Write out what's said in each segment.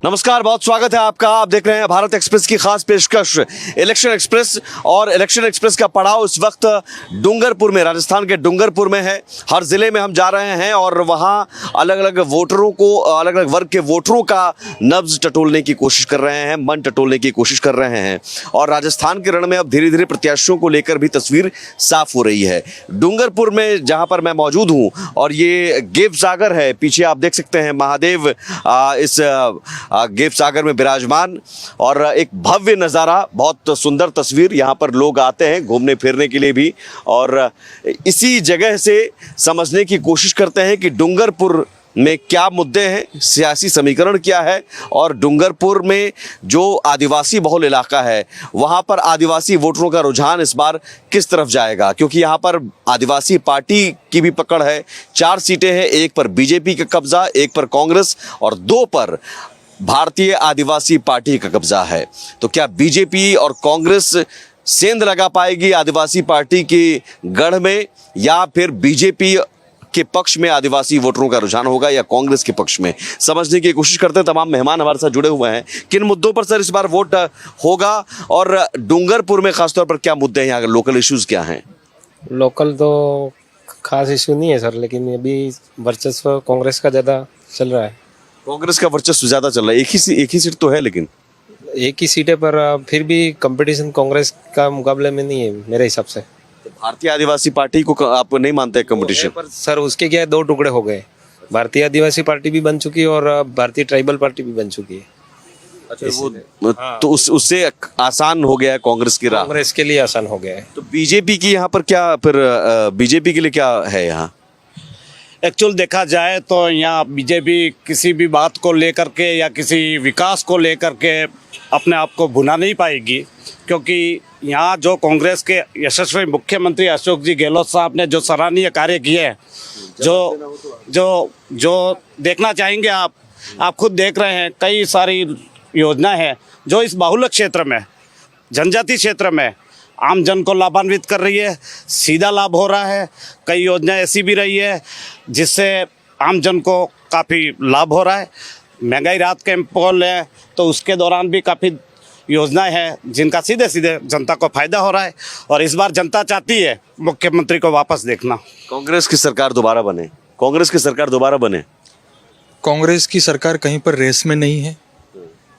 नमस्कार, बहुत स्वागत है आपका। आप देख रहे हैं भारत एक्सप्रेस की खास पेशकश इलेक्शन एक्सप्रेस। और इलेक्शन एक्सप्रेस का पड़ाव इस वक्त डूंगरपुर में, राजस्थान के डूंगरपुर में है। हर जिले में हम जा रहे हैं और वहां अलग अलग वोटरों को, अलग अलग वर्ग के वोटरों का नब्ज टटोलने की कोशिश कर रहे हैं, मन टटोलने की कोशिश कर रहे हैं। और राजस्थान के रण में अब धीरे धीरे प्रत्याशियों को लेकर भी तस्वीर साफ हो रही है। डूंगरपुर में जहां पर मैं मौजूद हूं, और ये गेव सागर है, पीछे आप देख सकते हैं महादेव इस गेव सागर में विराजमान, और एक भव्य नज़ारा, बहुत सुंदर तस्वीर। यहाँ पर लोग आते हैं घूमने फिरने के लिए भी, और इसी जगह से समझने की कोशिश करते हैं कि डूंगरपुर में क्या मुद्दे हैं, सियासी समीकरण क्या है, और डूंगरपुर में जो आदिवासी बहुल इलाका है वहाँ पर आदिवासी वोटरों का रुझान इस बार किस तरफ जाएगा। क्योंकि यहाँ पर आदिवासी पार्टी की भी पकड़ है। 4 सीटें हैं, एक पर बीजेपी का कब्जा, एक पर कांग्रेस और 2 पर भारतीय आदिवासी पार्टी का कब्जा है। तो क्या बीजेपी और कांग्रेस सेंध लगा पाएगी आदिवासी पार्टी की गढ़ में, या फिर बीजेपी के पक्ष में आदिवासी वोटरों का रुझान होगा या कांग्रेस के पक्ष में? समझने की कोशिश करते हैं। तमाम मेहमान हमारे साथ जुड़े हुए हैं। किन मुद्दों पर सर इस बार वोट होगा, और डूंगरपुर में खासतौर पर क्या मुद्दे हैं, यहाँ लोकल इश्यूज क्या हैं? लोकल तो खास इशू नहीं है सर, लेकिन अभी वर्चस्व कांग्रेस का ज़्यादा चल रहा है। कांग्रेस का वर्चस्व ज्यादा चल रहा है। एक ही सीट तो है, लेकिन एक ही सीट है, पर फिर भी कंपटीशन कांग्रेस का मुकाबले में नहीं है मेरे हिसाब से। भारतीय आदिवासी पार्टी को आप नहीं मानते कंपटीशन? पर सर उसके क्या है, 2 टुकड़े हो गए। भारतीय आदिवासी पार्टी भी बन चुकी है और भारतीय ट्राइबल पार्टी भी बन चुकी है। अच्छा, तो उससे आसान हो गया है कांग्रेस की राह? कांग्रेस के लिए आसान हो गया है। तो बीजेपी की यहाँ पर क्या, फिर बीजेपी के लिए क्या है यहाँ? एक्चुअल देखा जाए तो यहाँ बीजेपी किसी भी बात को लेकर के या किसी विकास को लेकर के अपने आप को भुना नहीं पाएगी, क्योंकि यहाँ जो कांग्रेस के यशस्वी मुख्यमंत्री अशोक जी गहलोत साहब ने जो सराहनीय कार्य किए हैं, जो देखना चाहेंगे आप खुद देख रहे हैं। कई सारी योजना है जो इस बाहुल्य क्षेत्र में, जनजाति क्षेत्र में आम जन को लाभान्वित कर रही है, सीधा लाभ हो रहा है। कई योजना ऐसी भी रही है जिससे आम जन को काफ़ी लाभ हो रहा है। महंगाई राहत कैंप है तो उसके दौरान भी काफ़ी योजनाएं हैं जिनका सीधे सीधे जनता को फायदा हो रहा है। और इस बार जनता चाहती है मुख्यमंत्री को वापस देखना। कांग्रेस की सरकार दोबारा बने, कांग्रेस की सरकार दोबारा बने। कांग्रेस की सरकार कहीं पर रेस में नहीं है।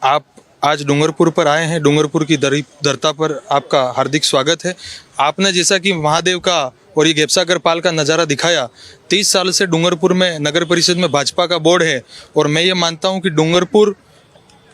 आप आज डूंगरपुर पर आए हैं, डूंगरपुर की धरता पर आपका हार्दिक स्वागत है। आपने जैसा कि महादेव का और ये गेवसागर पाल का नज़ारा दिखाया, 30 साल से डूंगरपुर में नगर परिषद में भाजपा का बोर्ड है, और मैं ये मानता हूँ कि डूंगरपुर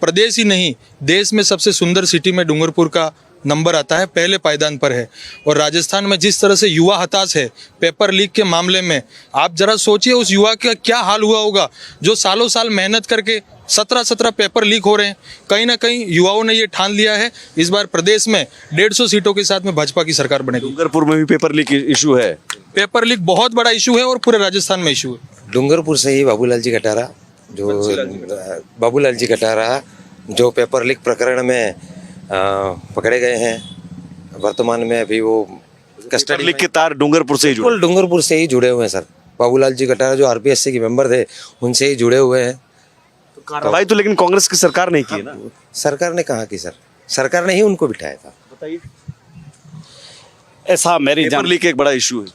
प्रदेश ही नहीं देश में सबसे सुंदर सिटी में डूंगरपुर का नंबर आता है, पहले पायदान पर है। और राजस्थान में जिस तरह से युवा हताश है पेपर लीक के मामले में, आप जरा सोचिए उस युवा का क्या हाल हुआ होगा जो सालों साल मेहनत करके 17 पेपर लीक हो रहे हैं। कहीं ना कहीं युवाओं ने ये ठान लिया है इस बार प्रदेश में 150 सीटों के साथ में भाजपा की सरकार बनेगी। डूंगरपुर में भी पेपर लीक इशू है। पेपर लीक बहुत बड़ा इशू है और पूरे राजस्थान में इशू है। डूंगरपुर से ही बाबूलाल जी कटारा जो पेपर लीक प्रकरण में पकड़े गए हैं, वर्तमान में अभी वो कस्टडी लीक के तार डूंगरपुर से ही जुड़े, बिल्कुल डूंगरपुर से ही जुड़े हुए हैं सर। बाबूलाल जी कटारा जो आरपीएससी के मेंबर थे उनसे ही जुड़े हुए हैं। कार्रवाई तो लेकिन कांग्रेस की सरकार नहीं की ना। सरकार ने कहा कि सर, सरकार ने ही उनको बिठाया था। बताइए। ऐसा मेरी पेपर लीक एक बड़ा इशू है।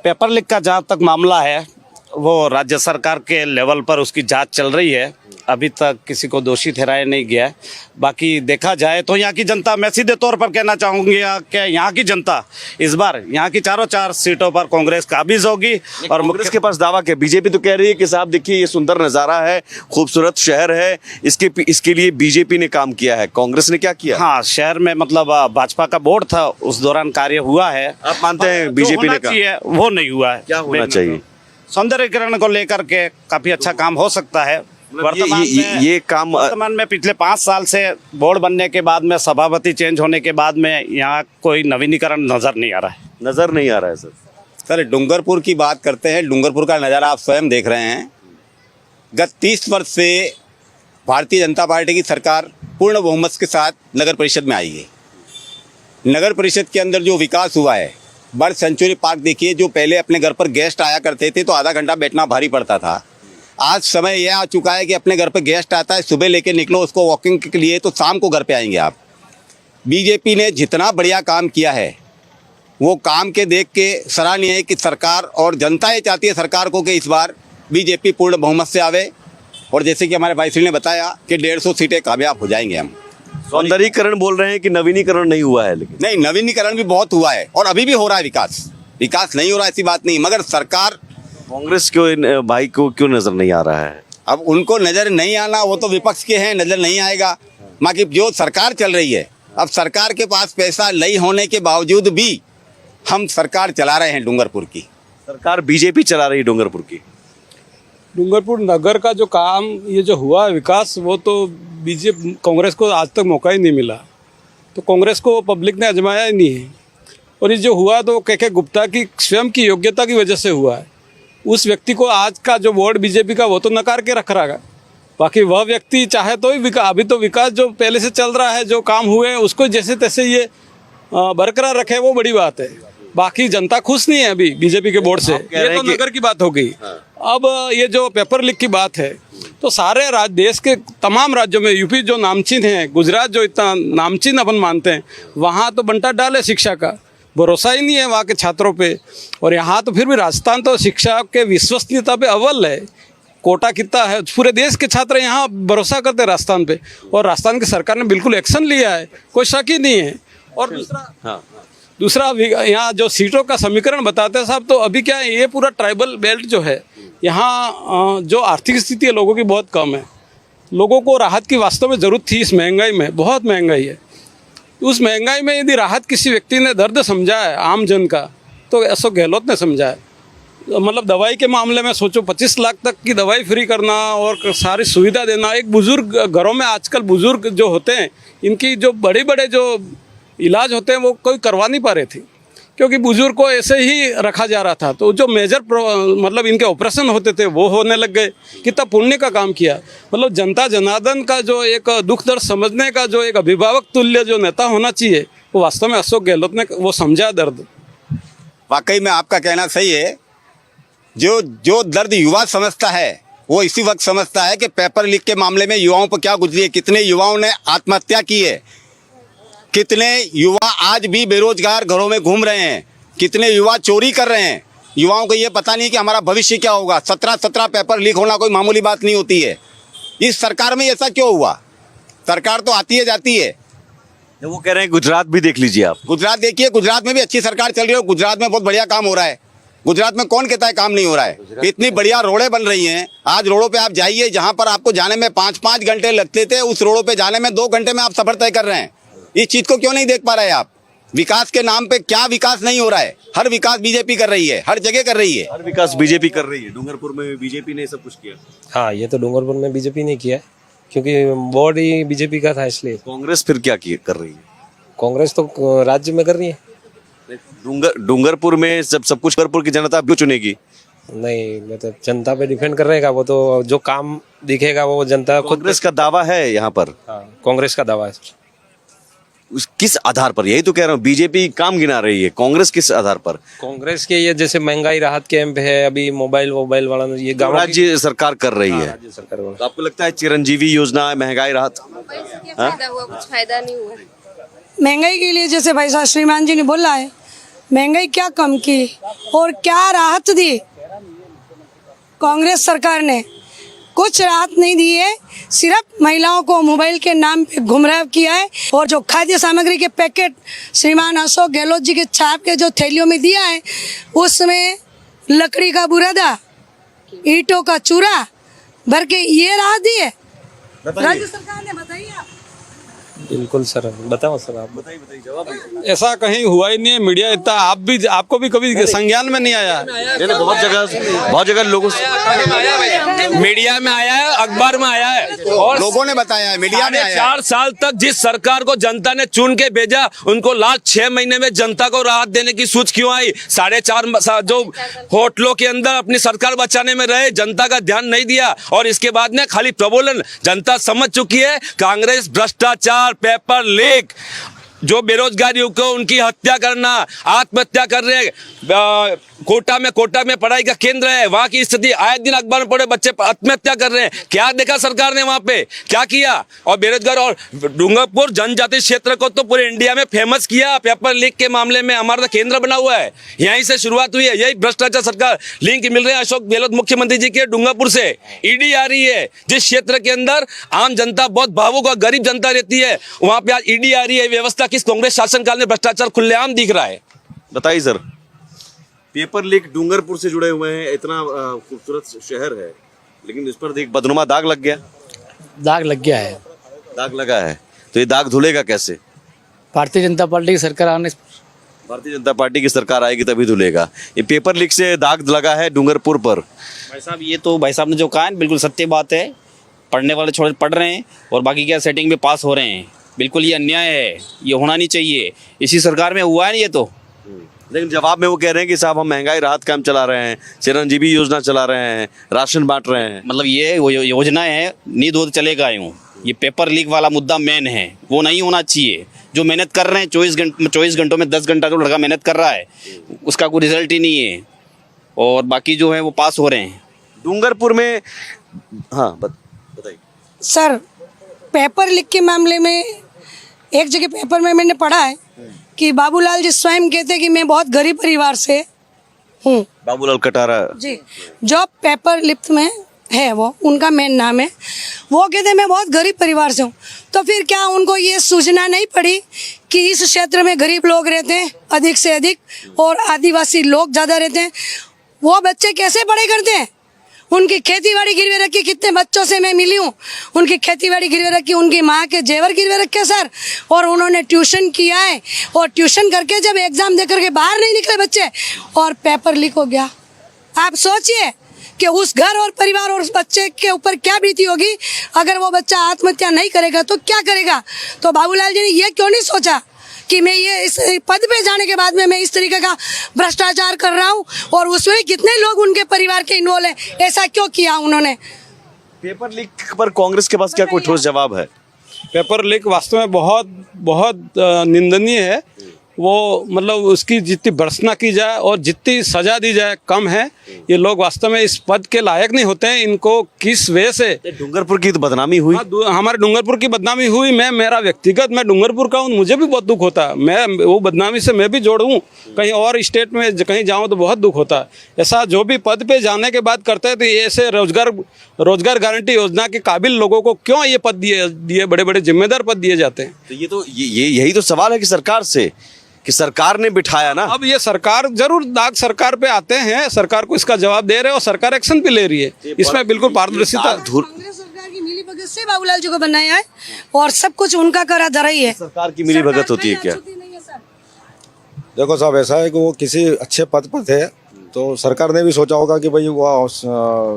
पेपर लीक का जहाँ तक मामला है वो राज्य सरकार के लेवल पर उसकी जांच चल रही है। अभी तक किसी को दोषी ठहराया नहीं गया है। बाकी देखा जाए तो यहाँ की जनता, मैं सीधे तौर पर कहना चाहूँगी कि यहाँ की जनता इस बार यहाँ की 4 सीटों पर कांग्रेस काबिज होगी। और कांग्रेस के पास दावा क्या? बीजेपी तो कह रही है कि साहब देखिए ये सुंदर नज़ारा है, खूबसूरत शहर है, इसके लिए बीजेपी ने काम किया है। कांग्रेस ने क्या किया? हाँ, शहर में मतलब भाजपा का बोर्ड था, उस दौरान कार्य हुआ है। आप मानते हैं बीजेपी ने किया वो नहीं हुआ है? क्या होना चाहिए? सौंदर्यीकरण को लेकर के काफी अच्छा काम हो सकता है। वर्तमान में पिछले 5 साल से बोर्ड बनने के बाद में, सभापति चेंज होने के बाद में यहाँ कोई नवीनीकरण नजर नहीं आ रहा है। सर डूंगरपुर की बात करते हैं। डूंगरपुर का नज़ारा आप स्वयं देख रहे हैं। गत 30 वर्ष से भारतीय जनता पार्टी की सरकार पूर्ण बहुमत के साथ नगर परिषद में आई है। नगर परिषद के अंदर जो विकास हुआ है, बर्ड सेंचुरी पार्क देखिए, जो पहले अपने घर पर गेस्ट आया करते थे तो आधा घंटा बैठना भारी पड़ता था, आज समय यह आ चुका है कि अपने घर पे गेस्ट आता है, सुबह लेके निकलो उसको वॉकिंग के लिए, तो शाम को घर पे आएंगे आप। बीजेपी ने जितना बढ़िया काम किया है वो काम के देख के सराहनीय है कि सरकार और जनता ये चाहती है सरकार को कि इस बार बीजेपी पूर्ण बहुमत से आवे, और जैसे कि हमारे भाई श्री ने बताया कि 150 सीटें कामयाब हो जाएंगे हम। सौंदर्यीकरण बोल रहे हैं कि नवीनीकरण नहीं हुआ है, लेकिन नहीं, नवीनीकरण भी बहुत हुआ है और अभी भी हो रहा है विकास नहीं हो रहा ऐसी बात नहीं, मगर सरकार कांग्रेस क्यों इन भाई को क्यों नजर नहीं आ रहा है? अब उनको नज़र नहीं आना, वो तो विपक्ष के हैं, नज़र नहीं आएगा। बाकी जो सरकार चल रही है, अब सरकार के पास पैसा नहीं होने के बावजूद भी हम सरकार चला रहे हैं डूंगरपुर की। सरकार बीजेपी चला रही है डूंगरपुर की। डूंगरपुर नगर का जो काम ये जो हुआ विकास, वो तो बीजेपी कांग्रेस को आज तक मौका ही नहीं मिला, तो कांग्रेस को पब्लिक ने आजमाया ही नहीं है। और ये जो हुआ तो के गुप्ता की स्वयं की योग्यता की वजह से हुआ है। उस व्यक्ति को आज का जो बोर्ड बीजेपी का वो तो नकार के रख रहा है, बाकी वह व्यक्ति चाहे तो ही अभी तो विकास जो पहले से चल रहा है, जो काम हुए उसको जैसे तैसे ये बरकरार रखे, वो बड़ी बात है। बाकी जनता खुश नहीं है अभी बीजेपी के बोर्ड से। ये तो नगर की बात हो गई। अब ये जो पेपर लीक की बात है, तो सारे देश के तमाम राज्यों में, यूपी जो नामचीन है, गुजरात जो इतना नामचीन अपन मानते हैं, वहाँ तो बंटा डाल है शिक्षा का, भरोसा ही नहीं है वहाँ के छात्रों पे। और यहाँ तो फिर भी राजस्थान तो शिक्षा के विश्वसनीयता पे अव्वल है। कोटा कितना है, पूरे देश के छात्र यहाँ भरोसा करते हैं राजस्थान पे, और राजस्थान की सरकार ने बिल्कुल एक्शन लिया है, कोई शक ही नहीं है। और दूसरा यहाँ जो सीटों का समीकरण बताते हैं साहब, तो अभी क्या है, ये पूरा ट्राइबल बेल्ट जो है, यहाँ जो आर्थिक स्थिति है लोगों की बहुत कम है। लोगों को राहत की वास्तव में ज़रूरत थी। इस महंगाई में, बहुत महंगाई है, उस महंगाई में यदि राहत किसी व्यक्ति ने दर्द समझा है आम जन का, तो अशोक गहलोत ने समझा है। मतलब दवाई के मामले में सोचो, 25 लाख तक की दवाई फ्री करना और सारी सुविधा देना। एक बुज़ुर्ग घरों में आजकल बुज़ुर्ग जो होते हैं, इनकी जो बड़े बड़े जो इलाज होते हैं वो कोई करवा नहीं पा रहे थे, क्योंकि बुजुर्ग को ऐसे ही रखा जा रहा था। तो जो मेजर मतलब इनके ऑपरेशन होते थे वो होने लग गए। कितना पुण्य का काम किया। मतलब जनता जनार्दन का जो एक दुख दर्द समझने का जो एक अभिभावक तुल्य जो नेता होना चाहिए, वो वास्तव में अशोक गहलोत ने वो समझा दर्द। वाकई में आपका कहना सही है। जो दर्द युवा समझता है वो इसी वक्त समझता है कि पेपर लीक के मामले में युवाओं पर क्या गुजरी है, कितने युवाओं ने आत्महत्या की है, कितने युवा आज भी बेरोजगार घरों में घूम रहे हैं, कितने युवा चोरी कर रहे हैं। युवाओं को ये पता नहीं कि हमारा भविष्य क्या होगा। 17 पेपर लीक होना कोई मामूली बात नहीं होती है। इस सरकार में ऐसा क्यों हुआ? सरकार तो आती है जाती है। वो कह रहे हैं गुजरात भी देख लीजिए आप। गुजरात देखिए, गुजरात में भी अच्छी सरकार चल रही है। गुजरात में बहुत बढ़िया काम हो रहा है। गुजरात में कौन कहता है काम नहीं हो रहा है? इतनी बढ़िया रोडें बन रही हैं। आज रोडों पे आप जाइए, जहां पर आपको जाने में 5-5 घंटे लगते थे, उस रोडों पे जाने में 2 घंटे में आप सफर तय कर रहे हैं। इस चीज को क्यों नहीं देख पा रहे आप? विकास के नाम पे क्या विकास नहीं हो रहा है? हर विकास बीजेपी कर रही है, हर जगह कर रही है। हर विकास बीजेपी कर रही है। डूंगरपुर में भी बीजेपी ने सब कुछ किया। हाँ, ये तो डूंगरपुर में बीजेपी ने किया है, क्योंकि बोर्ड ही बीजेपी का था, इसलिए। कांग्रेस फिर क्या कर रही है? कांग्रेस तो राज्य में कर रही है। डूंगरपुर में सब कुछ डूंगरपुर की जनता क्यों चुनेगी? नहीं, मतलब जनता पे डिपेंड कर रहेगा। वो तो जो काम दिखेगा वो जनता खुद। कांग्रेस का दावा है यहाँ पर। हाँ, कांग्रेस का दावा है। किस आधार पर? यही तो कह रहा हूँ, बीजेपी काम गिना रही है, कांग्रेस किस आधार पर? कांग्रेस के ये जैसे महंगाई राहत कैंप है, अभी मोबाइल वाला ये गाँव राज्य सरकार कर रही है। राज्य सरकार वाला। तो आपको लगता है चिरंजीवी योजना, महंगाई राहत, फायदा हुआ? कुछ फायदा नहीं हुआ। महंगाई के लिए जैसे भाई साहब श्रीमान जी ने बोला है, महंगाई क्या कम की और क्या राहत दी कांग्रेस सरकार ने? कुछ राहत नहीं दी है। सिर्फ महिलाओं को मोबाइल के नाम पे गुमराह किया है। और जो खाद्य सामग्री के पैकेट श्रीमान अशोक गहलोत जी के छाप के जो थैलियों में दिया है, उसमें लकड़ी का बुरादा, ईंटों का चूरा भर के ये राहत दी है राज्य सरकार ने। बताइए आप। बिल्कुल सर, बताओ सर, आप बताइए जवाब। ऐसा कहीं हुआ ही नहीं है। मीडिया इतना आपको भी कभी संज्ञान में नहीं आया। बहुत जगह लोगों से मीडिया में आया है, अखबार में आया है, और लोगों ने बताया है, मीडिया में आया है। 4 साल तक जिस सरकार को जनता ने चुन के भेजा, उनको लास्ट 6 महीने में जनता को राहत देने की सोच क्यों आई? 4.5 जो होटलों के अंदर अपनी सरकार बचाने में रहे, जनता का ध्यान नहीं दिया। और इसके बाद में खाली प्रबोधन। जनता समझ चुकी है कांग्रेस भ्रष्टाचार, पेपर लीक, जो बेरोजगार युवकों उनकी हत्या करना, आत्महत्या कर रहे कोटा में पढ़ाई का केंद्र है, वहां की स्थिति आए दिन अखबार में पढ़े बच्चे आत्महत्या कर रहे हैं। क्या देखा सरकार ने वहां पे, क्या किया? और बेरोजगार, और डूंगरपुर जनजाति क्षेत्र को तो पूरे इंडिया में फेमस किया पेपर लीक के मामले में, हमारा तो केंद्र बना हुआ है, यहीं से शुरुआत हुई है। यही भ्रष्टाचार सरकार लिंक मिल रहे हैं अशोक गहलोत मुख्यमंत्री जी के डूंगरपुर से। ईडी आ रही है, जिस क्षेत्र के अंदर आम जनता बहुत भावुक और गरीब जनता रहती है, वहां पे आज ईडी आ रही है। व्यवस्था किस कांग्रेस शासनकाल में भ्रष्टाचार खुलेआम दिख रहा है। बताइए सर, पेपर लीक डूंगरपुर से जुड़े हुए हैं, इतना खूबसूरत शहर है, लेकिन इस पर एक बदनुमा दाग लग गया। दाग लग गया है। दाग लगा है तो ये दाग धुलेगा कैसे? भारतीय जनता पार्टी की सरकार आने भारतीय जनता पार्टी की सरकार आएगी तभी धुलेगा। ये पेपर लीक से दाग लगा है डूंगरपुर पर। भाई साहब, ये तो भाई साहब ने जो कहा है बिल्कुल सत्य बात है। पढ़ने वाले छोटे पढ़ रहे हैं और बाकी क्या सेटिंग में पास हो रहे हैं। बिल्कुल ये अन्याय है, ये होना नहीं चाहिए। इसी सरकार में हुआ है नहीं ये तो। लेकिन जवाब में वो कह रहे हैं कि साहब हम महंगाई राहत काम चला रहे हैं, चिरंजीवी योजना चला रहे हैं, राशन बांट रहे हैं। मतलब ये वो योजना है, नींद हो चलेगा यूँ। ये पेपर लीक वाला मुद्दा मेन है, वो नहीं होना चाहिए। जो मेहनत कर रहे हैं 24 घंटों में 10 घंटा जो लड़का मेहनत कर रहा है, उसका कोई रिजल्ट ही नहीं है, और बाकी जो है वो पास हो रहे हैं। डूंगरपुर में हाँ बताइए सर, पेपर लीक के मामले में एक जगह पेपर में मैंने पढ़ा है कि बाबूलाल जी स्वयं कहते हैं कि मैं बहुत गरीब परिवार से हूँ। बाबूलाल कटारा जी, जो पेपर लिफ्ट में है वो उनका मेन नाम है, वो कहते हैं मैं बहुत गरीब परिवार से हूँ। तो फिर क्या उनको ये सूचना नहीं पड़ी कि इस क्षेत्र में गरीब लोग रहते हैं अधिक से अधिक, और आदिवासी लोग ज़्यादा रहते हैं? वो बच्चे कैसे पढ़ाई करते हैं? उनकी खेतीबाड़ी गिरवे रखी, कितने बच्चों से मैं मिली हूँ, उनकी खेतीबाड़ी गिरवे रखी, उनकी माँ के जेवर गिरवे रखे सर, और उन्होंने ट्यूशन किया है, और ट्यूशन करके जब एग्ज़ाम दे करके बाहर नहीं निकले बच्चे और पेपर लीक हो गया। आप सोचिए कि उस घर और परिवार और उस बच्चे के ऊपर क्या बीती होगी। अगर वो बच्चा आत्महत्या नहीं करेगा तो क्या करेगा? तो बाबूलाल जी ने ये क्यों नहीं सोचा कि मैं ये इस पद पे जाने के बाद में मैं इस तरीके का भ्रष्टाचार कर रहा हूँ, और उसमें कितने लोग उनके परिवार के इन्वॉल्व हैं, ऐसा क्यों किया उन्होंने? पेपर लीक पर कांग्रेस के पास क्या कोई ठोस जवाब है? पेपर लीक वास्तव में बहुत बहुत निंदनीय है। वो मतलब उसकी जितनी भर्त्सना की जाए और जितनी सजा दी जाए कम है। ये लोग वास्तव में इस पद के लायक नहीं होते हैं। इनको किस वजह से डूंगरपुर की तो बदनामी हुई। हमारे डूंगरपुर की बदनामी हुई। मैं डूंगरपुर का हूँ, मुझे भी बहुत दुख होता है। मैं वो बदनामी से मैं भी जोड़ूँ, कहीं और स्टेट में कहीं जाऊँ तो बहुत दुख होता है। ऐसा जो भी पद पे जाने के बाद करते हैं तो ये ऐसे रोजगार गारंटी योजना के काबिल लोगों को क्यों ये पद दिए बड़े बड़े जिम्मेदार पद दिए जाते हैं? तो यही तो सवाल है कि सरकार से, कि सरकार ने बिठाया ना। अब ये सरकार जरूर दाग सरकार पे आते हैं, सरकार को इसका जवाब दे रहे हैं और सरकार एक्शन भी ले रही है। इसमें बिल्कुल पारदर्शिता। कांग्रेस सरकार की मिलीभगत से बाबूलाल जी को बनाया है और सब कुछ उनका करा धरा ही है। सरकार की मिलीभगत होती है क्या? देखो साहब, ऐसा है कि वो किसी अच्छे पद पर थे तो सरकार ने भी सोचा होगा कि भाई वो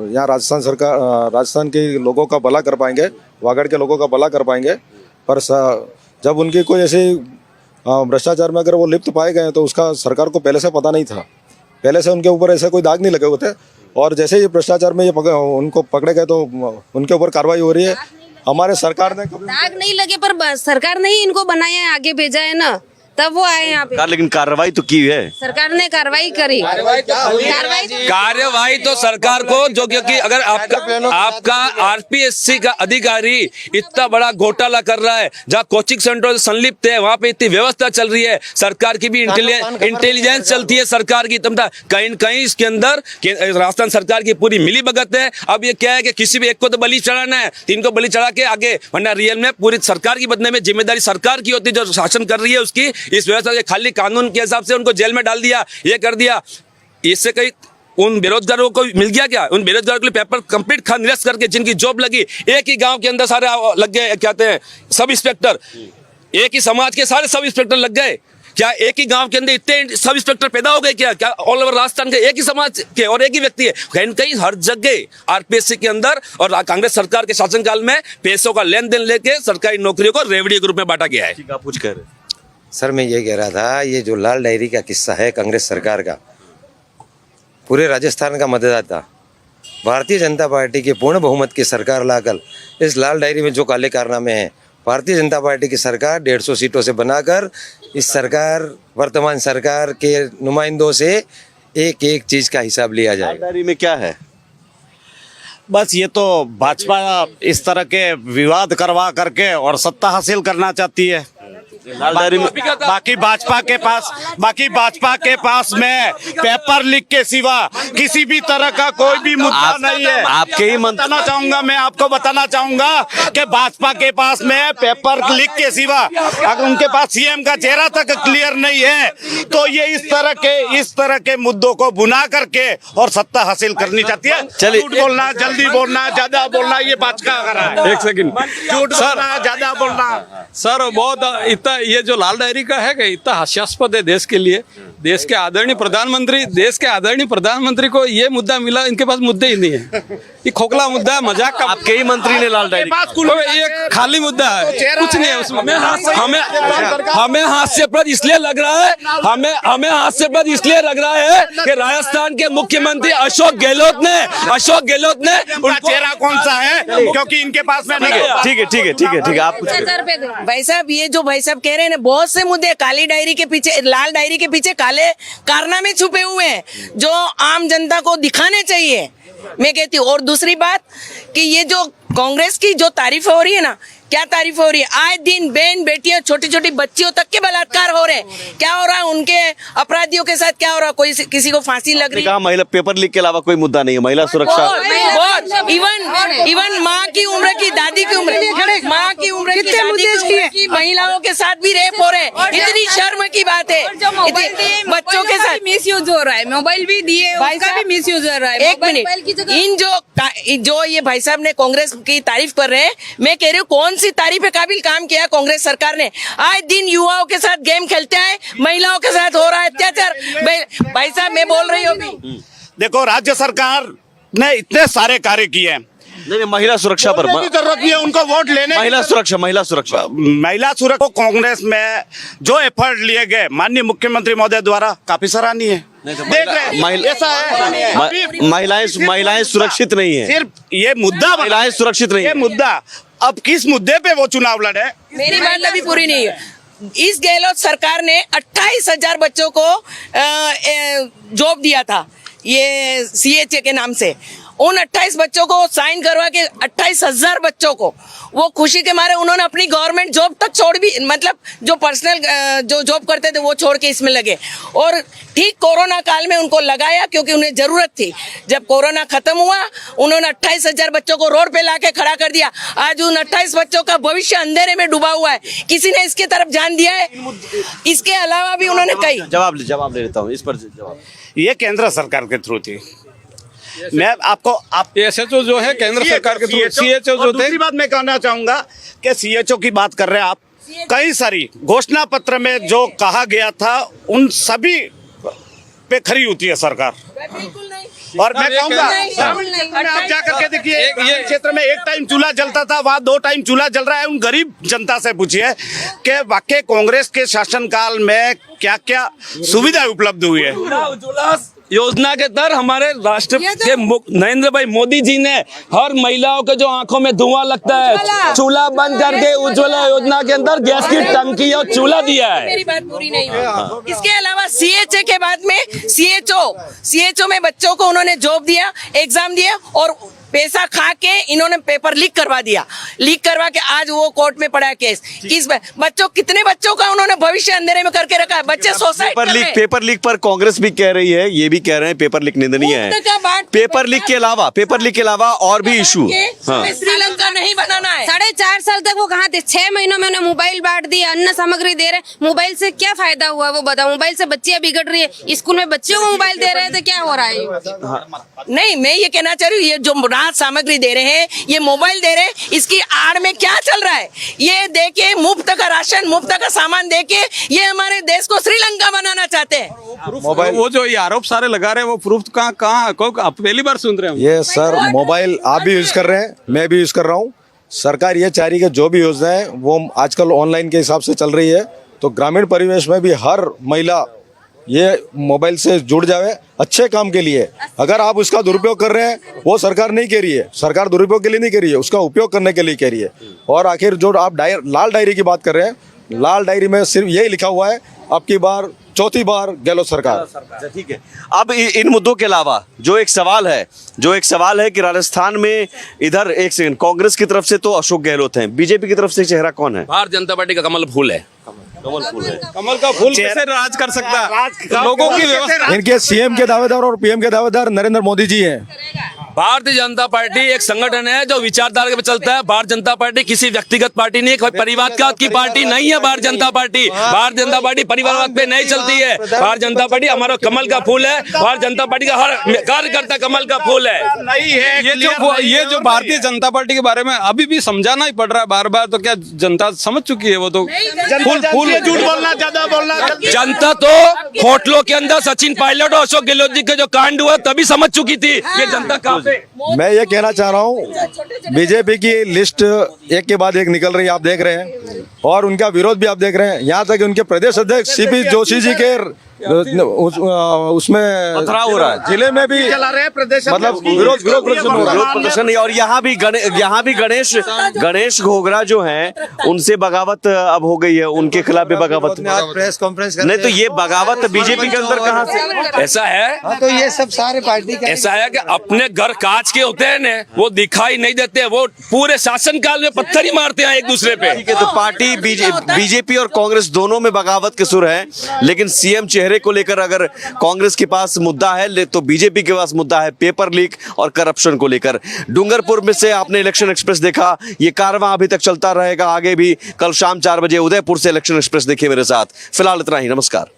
यहाँ राजस्थान के लोगों का भला कर पाएंगे, वागड़ के लोगों का भला कर पाएंगे। पर जब उनकी कोई ऐसी भ्रष्टाचार में अगर वो लिप्त पाए गए तो उसका सरकार को पहले से पता नहीं था, पहले से उनके ऊपर ऐसे कोई दाग नहीं लगे हुए थे। और जैसे ही भ्रष्टाचार में उनको पकड़े गए तो उनके ऊपर कार्रवाई हो रही है। हमारे सरकार ने दाग नहीं लगे पर सरकार ने ही इनको बनाया है, आगे भेजा है ना, तब वो आए यहाँ पे। लेकिन कार्रवाई तो की है सरकार ने कार्रवाई करी। कार्यवाही तो सरकार को, जो क्योंकि अगर आपका आरपीएससी का अधिकारी इतना बड़ा घोटाला कर रहा है, जहाँ कोचिंग सेंटर संलिप्त है, वहाँ पे इतनी व्यवस्था चल रही है, सरकार की भी इंटेलिजेंस चलती है, सरकार की तमता कहीं कहीं इसके अंदर राजस्थान सरकार की पूरी मिली भगत है। अब ये क्या है कि किसी भी एक को तो बलि चढ़ाना है, तीन को बलि चढ़ा के आगे, वरना रियल में पूरी सरकार की बदले में जिम्मेदारी सरकार की होती है, जो शासन कर रही है उसकी। इस व्यवस्था के खाली कानून के हिसाब से उनको जेल में डाल दिया, ये कर दिया। इससे कहीं उन बेरोजगारों को मिल गया क्या? उन बेरोजगारों के लिए पेपर कंप्लीट खा निरस्त करके जिनकी जॉब लगी, एक ही गांव के अंदर सारे लग गए, कहते हैं सब इंस्पेक्टर, एक ही समाज के सारे सब इंस्पेक्टर लग गए। क्या एक ही गांव के अंदर इतने सब इंस्पेक्टर पैदा हो गए क्या? क्या ऑल ओवर राजस्थान के एक ही समाज के और एक ही व्यक्ति है? कहीं कहीं हर जगह आरपीएससी के अंदर और कांग्रेस सरकार के शासनकाल में पैसों का लेन देन लेके सरकारी नौकरियों को रेवड़ी ग्रुप में बांटा गया है। आप कुछ कह रहे? सर मैं ये कह रहा था, ये जो लाल डायरी का किस्सा है कांग्रेस सरकार का, पूरे राजस्थान का मतदाता भारतीय जनता पार्टी के पूर्ण बहुमत की सरकार लाकर इस लाल डायरी में जो काले कारनामे हैं, भारतीय जनता पार्टी की सरकार 150 सीटों से बनाकर इस सरकार वर्तमान सरकार के नुमाइंदों से एक एक चीज़ का हिसाब लिया जाएगा। डायरी में क्या है? बस ये तो भाजपा इस तरह के विवाद करवा करके और सत्ता हासिल करना चाहती है। लाल डायरी में बाकी भाजपा के पास में पेपर लीक के सिवा किसी भी तरह का कोई भी मुद्दा नहीं है। आपके ही आपको बताना चाहूंगा कि भाजपा के पास में पेपर लीक के सिवा अगर उनके पास सीएम का चेहरा तक क्लियर नहीं है तो ये इस तरह के मुद्दों को बुना करके और सत्ता हासिल करनी चाहती है। चलिए। झूठ बोलना, जल्दी बोलना, ज्यादा बोलना, ये भाजपा कर रहा है। एक सेकंड झूठ बोलना, ज्यादा बोलना। सर, बहुत इतना ये जो लाल डायरी का है इतना हास्यास्पद है देश के लिए। देश के आदरणीय प्रधानमंत्री को ये मुद्दा मिला, इनके पास मुद्दे ही नहीं है। ये खोखला मुद्दा है, मजाक का। आपके ही मंत्री ने लाल डायरी ये खाली मुद्दा है, कुछ नहीं है उसमें। हमें हास्यप्रद इसलिए लग रहा है कि राजस्थान के मुख्यमंत्री अशोक गहलोत ने उनका चेहरा कौन सा है, क्योंकि इनके पास में नहीं है। ठीक है आप कुछ भाई साहब, ये जो भाई साहब कह रहे हैं ना, बहुत से मुद्दे काली डायरी के पीछे, लाल डायरी के पीछे काले कारनामे छुपे हुए हैं जो आम जनता को दिखाने चाहिए, मैं कहती हूँ। और दूसरी बात कि ये जो कांग्रेस की जो तारीफ हो रही है ना, क्या तारीफ हो रही है, आए दिन बहन बेटियां छोटी छोटी बच्चियों तक के बलात्कार हो रहे हैं। क्या हो रहा है उनके अपराधियों के साथ, क्या हो रहा है, कोई किसी को फांसी लग रही है। कहा महिला पेपर लीक के अलावा कोई मुद्दा नहीं है, महिला सुरक्षा। बहुत इवन माँ की उम्र की, दादी की उम्र, माँ की उम्र की, दादी की महिलाओं के साथ भी रेप हो रहे हैं। इतनी शर्म की बात है। बच्चों के साथ मिसयूज हो रहा है, मोबाइल भी दिए, उसका भी मिसयूज हो रहा है। एक मिनट, इन जो ये भाई साहब ने कांग्रेस की तारीफ कर रहे हैं, मैं कह रही हूँ कौन सी तारीफ के काबिल काम किया कांग्रेस सरकार ने। आज दिन युवाओं के साथ गेम खेलते हैं, महिलाओं के साथ हो रहा है अत्याचार। भाई साहब, मैं बोल रही हूँ, देखो राज्य सरकार ने इतने सारे कार्य किए हैं। नहीं, महिला सुरक्षा पर जरूरत नहीं है उनको वोट लेने। महिला सुरक्षा को कांग्रेस में जो एफर्ट लिए गए माननीय मुख्यमंत्री महोदय द्वारा काफी सराहनीय है। देख रहे हैं ऐसा है, महिलाएं सुरक्षित नहीं है। सिर्फ ये मुद्दा, महिलाएं सुरक्षित नहीं ये मुद्दा, अब किस मुद्दे पे वो चुनाव लड़े? मेरी बात अभी पूरी नहीं है। इस गहलोत सरकार ने 28,000 बच्चों को जॉब दिया था, ये CHA के नाम से। उन 28 बच्चों को साइन करवा के 28,000 बच्चों को वो खुशी के मारे उन्होंने अपनी गवर्नमेंट जॉब तक छोड़ भी, मतलब जो पर्सनल जो जॉब करते थे वो छोड़ के इसमें लगे। और ठीक कोरोना काल में उनको लगाया क्योंकि उन्हें जरूरत थी। जब कोरोना खत्म हुआ, उन्होंने 28,000 बच्चों को रोड पे लाके खड़ा कर दिया। आज उन 28 बच्चों का भविष्य अंधेरे में डूबा हुआ है। किसी ने इसके तरफ ध्यान दिया है? इसके अलावा भी उन्होंने कई जवाब ले लेता हूँ इस पर जवाब। ये केंद्र सरकार के थ्रू थी। मैं आपको SHO जो है केंद्र सरकार के थ्रू, CHO जो थे। दूसरी बात मैं कहना चाहूंगा कि CHO की बात कर रहे हैं आप, कई सारी घोषणा पत्र में जो कहा गया था उन सभी पे खरी होती है सरकार। और मैं कहूंगा आप जाकर के देखिए, ये क्षेत्र में एक टाइम चूल्हा जलता था, वहाँ 2 टाइम चूल्हा जल रहा है। उन गरीब जनता से पूछिए कि वाकई कांग्रेस के शासनकाल में क्या क्या सुविधाएं उपलब्ध हुई है। उज्ज्वला योजना के तहत हमारे राष्ट्र के नरेंद्र भाई मोदी जी ने हर महिलाओं के जो आंखों में धुआं लगता है, चूल्हा बंद करके उज्ज्वला योजना के अंदर गैस की टंकी और चूल्हा दिया है। मेरी बात पूरी नहीं हुई। इसके अलावा CHA के बाद में CHO में बच्चों को उन्होंने जॉब दिया, एग्जाम दिया और पैसा खा के इन्होंने पेपर लीक करवा दिया। लीक करवा के आज वो कोर्ट में पड़ा केस। कितने बच्चों का उन्होंने भविष्य अंधेरे में करके रखा है। बच्चे सुसाइड कर रहे हैं। पेपर लीक पर कांग्रेस भी कह रही है, ये भी कह रहे हैं पेपर लीक निंदनीय है। पेपर लीक के अलावा और भी इशू, श्रीलंका नहीं बनाना है। 4.5 साल तक वो कहाँ थे? 6 महीनों में उन्हें मोबाइल बांट दिया, अन्न सामग्री दे रहे। मोबाइल से क्या फायदा हुआ वो बताओ? मोबाइल से बच्चियां बिगड़ रही है, स्कूल में बच्चों को मोबाइल दे रहे थे, क्या हो रहा है? नहीं, मैं ये कहना चाह रही हूँ, ये जो राहत सामग्री दे रहे हैं, ये मोबाइल दे रहे हैं, इसकी आड़ में क्या चल रहा है? ये देके मुफ्त का राशन, मुफ्त का सामान देके ये हमारे देश को श्रीलंका बनाना चाहते हैं। मोबाइल वो जो ये आरोप सारे लगा रहे हैं वो प्रूफ कहाँ आप पहली बार सुन रहे हैं? ये सर मोबाइल आप भी यूज कर रहे हैं, मैं भी यूज कर रहा हूँ। सरकार ये चाह रही है कि जो भी योजना है वो आजकल ऑनलाइन के हिसाब से चल रही है, तो ग्रामीण परिवेश में भी हर महिला ये मोबाइल से जुड़ जावे अच्छे काम के लिए। अगर आप उसका दुरुपयोग कर रहे हैं, वो सरकार नहीं कह रही है, सरकार दुरुपयोग के लिए नहीं कह रही है, उसका उपयोग करने के लिए कह रही है। और आखिर जो आप लाल डायरी की बात कर रहे हैं, लाल डायरी में सिर्फ यही लिखा हुआ है अब की बार चौथी बार गहलोत सरकार। अच्छा, ठीक है। अब इन मुद्दों के अलावा जो एक सवाल है कि राजस्थान में इधर एक सेकंड, कांग्रेस की तरफ से तो अशोक गहलोत हैं, बीजेपी की तरफ से चेहरा कौन है? भारतीय जनता पार्टी का कमल फूल है। कमल का फूल कैसे राज कर सकता है? लोगों की व्यवस्था इनके सीएम के दावेदार और पीएम के दावेदार नरेंद्र मोदी जी हैं। भारतीय जनता पार्टी एक संगठन है जो विचारधारा पे चलता है। भारतीय जनता पार्टी किसी व्यक्तिगत पार्टी नहीं है, कोई परिवारवाद की पार्टी नहीं है। भारतीय जनता पार्टी परिवारवाद पे नहीं चलती है। भारतीय जनता पार्टी हमारा कमल का फूल है। भारतीय जनता पार्टी का हर कार्यकर्ता कमल का फूल है। नहीं है ये जो भारतीय जनता पार्टी के बारे में अभी भी समझाना ही पड़ रहा है बार बार, तो क्या जनता समझ चुकी है? वो तो फूल झूठ बोलना, ज्यादा बोलना। जनता तो होटलों के अंदर सचिन पायलट और अशोक गहलोत जी के जो कांड हुआ तभी समझ चुकी थी ये जनता कहाँ पे। मैं ये कहना चाह रहा हूँ, बीजेपी की लिस्ट एक के बाद एक निकल रही है, आप देख रहे हैं, और उनका विरोध भी आप देख रहे हैं। यहाँ तक उनके प्रदेश अध्यक्ष सीपी जोशी जी के उसमें पथराव हो रहा है, जिले में भी मतलब विरोध प्रदर्शन। और यहाँ भी गणेश घोगरा जो हैं उनसे बगावत अब हो गई है, उनके खिलाफ भी बगावत। प्रेस कॉन्फ्रेंस नहीं तो ये बगावत बीजेपी के अंदर कहाँ से? ऐसा है, तो ये सब सारे पार्टी का ऐसा है कि अपने घर कांच के होते हैं ना, वो दिखाई नहीं देते, वो पूरे शासनकाल में पत्थर ही मारते हैं एक दूसरे पे। ठीक है, तो पार्टी बीजेपी और कांग्रेस दोनों में बगावत के सुर हैं, लेकिन सीएम चेहरे को लेकर अगर कांग्रेस के पास मुद्दा है तो बीजेपी के पास मुद्दा है पेपर लीक और करप्शन को लेकर। डूंगरपुर में से आपने इलेक्शन एक्सप्रेस देखा, ये कारवां अभी तक चलता रहेगा आगे भी। कल शाम 4 बजे उदयपुर से इलेक्शन एक्सप्रेस देखिए मेरे साथ। फिलहाल इतना ही, नमस्कार।